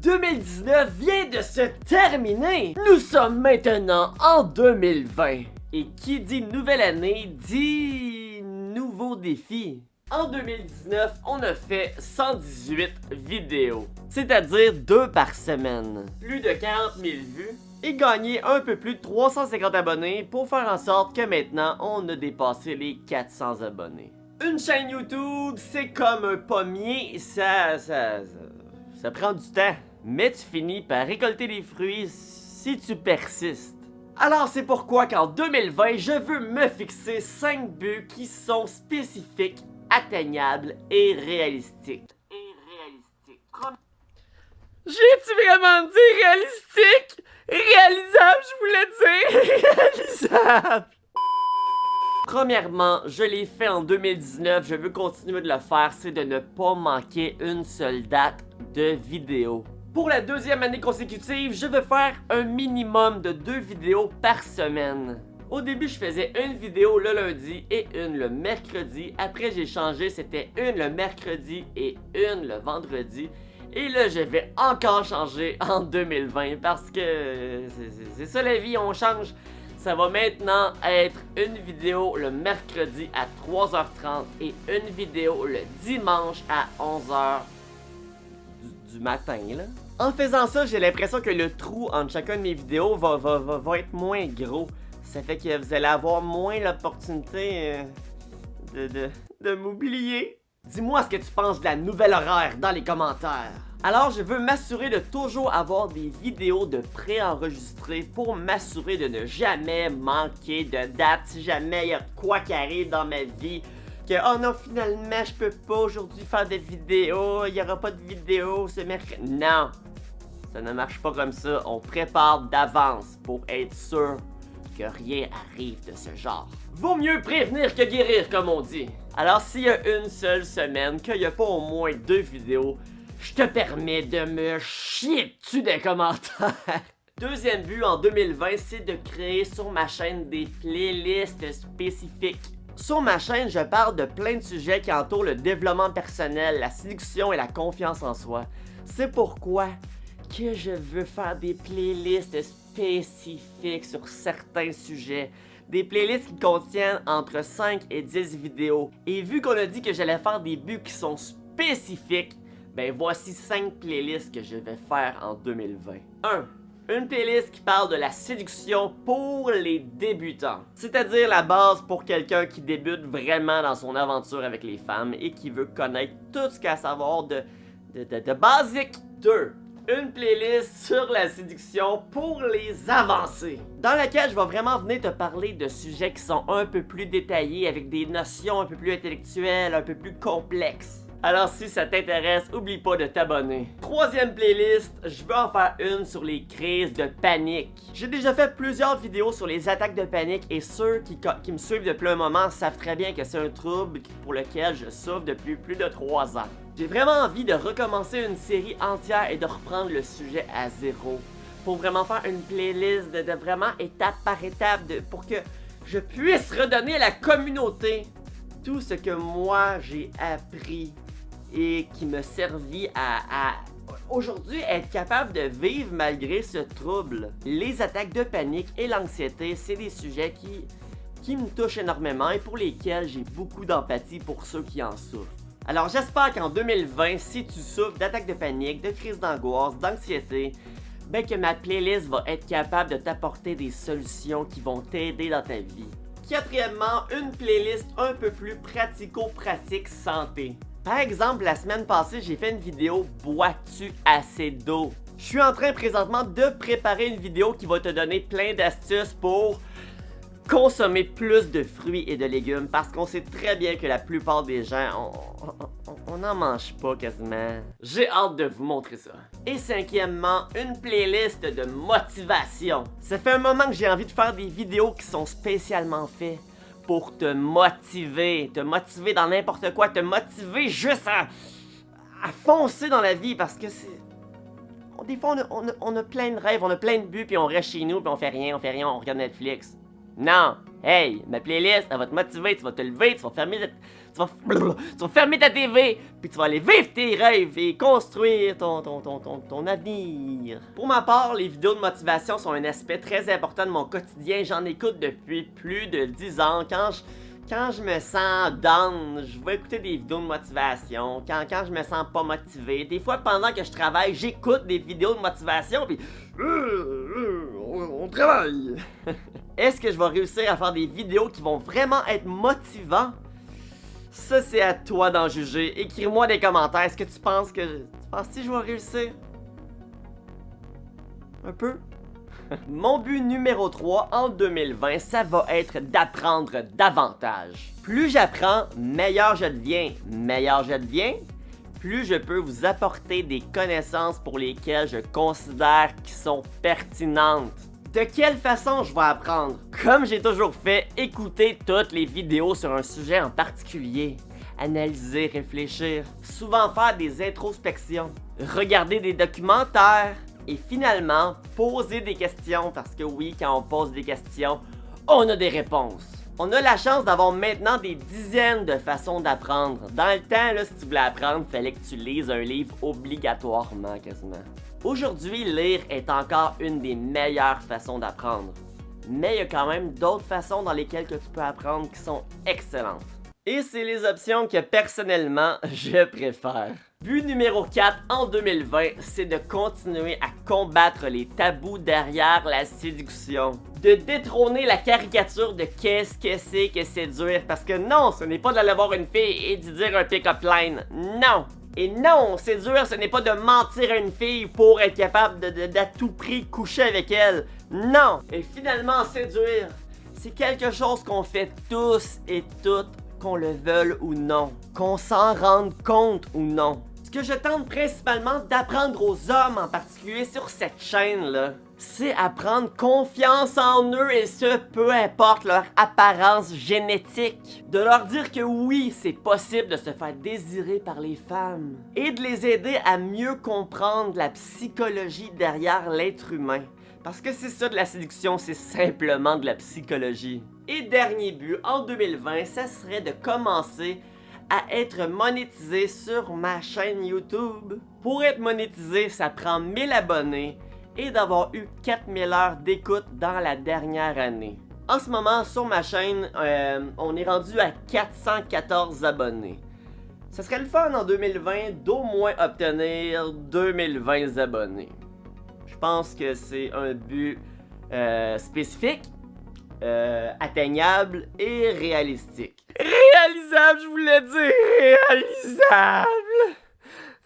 2019 vient de se terminer. Nous sommes maintenant en 2020. Et qui dit nouvelle année dit nouveau défi. En 2019, on a fait 118 vidéos, c'est-à-dire 2 par semaine. Plus de 40 000 vues et gagné un peu plus de 350 abonnés pour faire en sorte que maintenant, on a dépassé les 400 abonnés. Une chaîne YouTube, c'est comme un pommier, ça prend du temps. Mais tu finis par récolter les fruits si tu persistes. Alors c'est pourquoi qu'en 2020, je veux me fixer 5 buts qui sont spécifiques, atteignables et réalistiques. J'ai-tu vraiment dit réalistique? Réalisable, je voulais dire réalisable. Premièrement, je l'ai fait en 2019, je veux continuer de le faire, c'est de ne pas manquer une seule date de vidéo. Pour la deuxième année consécutive, je veux faire un minimum de 2 vidéos par semaine. Au début, je faisais une vidéo le lundi et une le mercredi. Après, j'ai changé, c'était une le mercredi et une le vendredi. Et là, je vais encore changer en 2020 parce que c'est ça la vie, on change. Ça va maintenant être une vidéo le mercredi à 3h30 et une vidéo le dimanche à 11h du matin, là. En faisant ça, j'ai l'impression que le trou entre chacun de mes vidéos va être moins gros. Ça fait que vous allez avoir moins l'opportunité de m'oublier. Dis-moi ce que tu penses de la nouvelle horaire dans les commentaires. Alors, je veux m'assurer de toujours avoir des vidéos de préenregistrées pour m'assurer de ne jamais manquer de date si jamais il y a quoi qui arrive dans ma vie. Que, oh non, finalement, je peux pas aujourd'hui faire de vidéos, il y aura pas de vidéo ce mercredi. Non, ça ne marche pas comme ça. On prépare d'avance pour être sûr que rien arrive de ce genre. Vaut mieux prévenir que guérir, comme on dit. Alors, s'il y a une seule semaine qu'il n'y a pas au moins 2 vidéos, je te permets de me chier dessus des commentaires. Deuxième but en 2020, c'est de créer sur ma chaîne des playlists spécifiques. Sur ma chaîne, je parle de plein de sujets qui entourent le développement personnel, la séduction et la confiance en soi. C'est pourquoi que je veux faire des playlists spécifiques sur certains sujets. Des playlists qui contiennent entre 5 et 10 vidéos. Et vu qu'on a dit que j'allais faire des buts qui sont spécifiques, ben voici 5 playlists que je vais faire en 2020. 1. Une playlist qui parle de la séduction pour les débutants. C'est-à-dire la base pour quelqu'un qui débute vraiment dans son aventure avec les femmes et qui veut connaître tout ce qu'il y a à savoir de basique. 2. Une playlist sur la séduction pour les avancés, dans laquelle je vais vraiment venir te parler de sujets qui sont un peu plus détaillés, avec des notions un peu plus intellectuelles, un peu plus complexes. Alors si ça t'intéresse, oublie pas de t'abonner. Troisième playlist, je veux en faire une sur les crises de panique. J'ai déjà fait plusieurs vidéos sur les attaques de panique et ceux qui me suivent depuis un moment savent très bien que c'est un trouble pour lequel je souffre depuis plus de 3 ans. J'ai vraiment envie de recommencer une série entière et de reprendre le sujet à zéro. Pour vraiment faire une playlist de vraiment étape par étape pour que je puisse redonner à la communauté tout ce que moi j'ai appris et qui me servit à aujourd'hui être capable de vivre malgré ce trouble. Les attaques de panique et l'anxiété, c'est des sujets qui me touchent énormément et pour lesquels j'ai beaucoup d'empathie pour ceux qui en souffrent. Alors j'espère qu'en 2020, si tu souffres d'attaques de panique, de crises d'angoisse, d'anxiété, ben que ma playlist va être capable de t'apporter des solutions qui vont t'aider dans ta vie. Quatrièmement, une playlist un peu plus pratico-pratique santé. Par exemple, la semaine passée, j'ai fait une vidéo « Bois-tu assez d'eau ?» Je suis en train présentement de préparer une vidéo qui va te donner plein d'astuces pour consommer plus de fruits et de légumes parce qu'on sait très bien que la plupart des gens, on n'en mange pas quasiment. J'ai hâte de vous montrer ça. Et cinquièmement, une playlist de motivation. Ça fait un moment que j'ai envie de faire des vidéos qui sont spécialement faites pour te motiver dans n'importe quoi, te motiver juste à foncer dans la vie parce que c'est... Des fois, on a plein de rêves, on a plein de buts, puis on reste chez nous, puis on fait rien, on regarde Netflix. Non. Hey, ma playlist, elle va te motiver, tu vas te lever, tu vas fermer ta TV, puis tu vas aller vivre tes rêves et construire ton avenir. Pour ma part, les vidéos de motivation sont un aspect très important de mon quotidien. J'en écoute depuis plus de 10 ans. Quand je me sens down, je vais écouter des vidéos de motivation. Quand je me sens pas motivé, des fois pendant que je travaille, j'écoute des vidéos de motivation, puis on travaille. Est-ce que je vais réussir à faire des vidéos qui vont vraiment être motivantes? Ça, c'est à toi d'en juger. Écris-moi des commentaires. Est-ce que tu penses que je vais réussir? Un peu? Mon but numéro 3 en 2020, ça va être d'apprendre davantage. Plus j'apprends, meilleur je deviens. Meilleur je deviens, plus je peux vous apporter des connaissances pour lesquelles je considère qu'ils sont pertinentes. De quelle façon je vais apprendre? Comme j'ai toujours fait, écouter toutes les vidéos sur un sujet en particulier. Analyser, réfléchir, souvent faire des introspections, regarder des documentaires et finalement poser des questions parce que oui, quand on pose des questions, on a des réponses. On a la chance d'avoir maintenant des dizaines de façons d'apprendre. Dans le temps, là, si tu voulais apprendre, il fallait que tu lises un livre obligatoirement quasiment. Aujourd'hui, lire est encore une des meilleures façons d'apprendre. Mais il y a quand même d'autres façons dans lesquelles que tu peux apprendre qui sont excellentes. Et c'est les options que personnellement, je préfère. But numéro 4 en 2020, c'est de continuer à combattre les tabous derrière la séduction. De détrôner la caricature de qu'est-ce que c'est que séduire. Parce que non, ce n'est pas d'aller voir une fille et d'y dire un pick-up line. Non! Et non, séduire, ce n'est pas de mentir à une fille pour être capable d'à tout prix coucher avec elle. Non! Et finalement, séduire, c'est quelque chose qu'on fait tous et toutes, qu'on le veuille ou non. Qu'on s'en rende compte ou non. Ce que je tente principalement d'apprendre aux hommes en particulier sur cette chaîne-là, c'est à prendre confiance en eux et ce, peu importe leur apparence génétique. De leur dire que oui, c'est possible de se faire désirer par les femmes. Et de les aider à mieux comprendre la psychologie derrière l'être humain. Parce que c'est ça de la séduction, c'est simplement de la psychologie. Et dernier but, en 2020, ça serait de commencer à être monétisé sur ma chaîne YouTube. Pour être monétisé, ça prend 1000 abonnés et d'avoir eu 4000 heures d'écoute dans la dernière année. En ce moment, sur ma chaîne, on est rendu à 414 abonnés. Ça serait le fun en 2020 d'au moins obtenir 2020 abonnés. Je pense que c'est un but spécifique, atteignable et réalistique. Réalisable, je voulais dire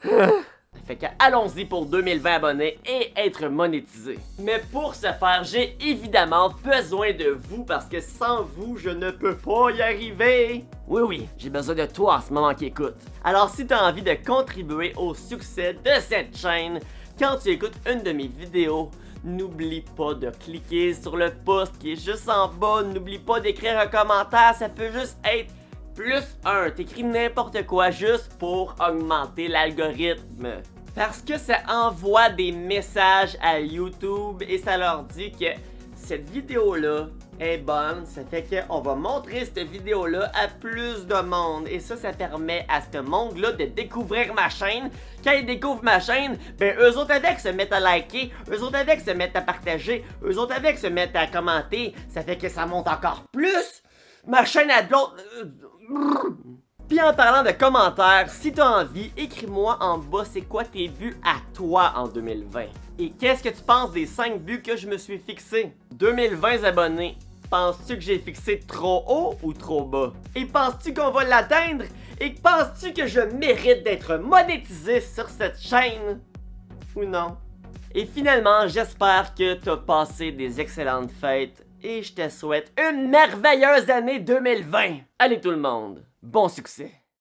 réalisable! Fait que allons-y pour 2020 abonnés et être monétisé. Mais pour ce faire, j'ai évidemment besoin de vous parce que sans vous, je ne peux pas y arriver. Oui, j'ai besoin de toi en ce moment qui écoute. Alors si tu as envie de contribuer au succès de cette chaîne, quand tu écoutes une de mes vidéos, n'oublie pas de cliquer sur le pouce qui est juste en bas. N'oublie pas d'écrire un commentaire, ça peut juste être +1. T'écris n'importe quoi juste pour augmenter l'algorithme. Parce que ça envoie des messages à YouTube et ça leur dit que cette vidéo-là est bonne. Ça fait qu'on va montrer cette vidéo-là à plus de monde. Et ça permet à ce monde-là de découvrir ma chaîne. Quand ils découvrent ma chaîne, ben eux autres avec se mettent à liker, eux autres avec se mettent à partager, eux autres avec se mettent à commenter. Ça fait que ça monte encore plus ma chaîne à d'autres. Puis en parlant de commentaires, si t'as envie, écris-moi en bas c'est quoi tes buts à toi en 2020. Et qu'est-ce que tu penses des 5 buts que je me suis fixé? 2020 abonnés. Penses-tu que j'ai fixé trop haut ou trop bas? Et penses-tu qu'on va l'atteindre? Et penses-tu que je mérite d'être monétisé sur cette chaîne? Ou non? Et finalement, j'espère que t'as passé des excellentes fêtes et je te souhaite une merveilleuse année 2020. Allez tout le monde, bon succès!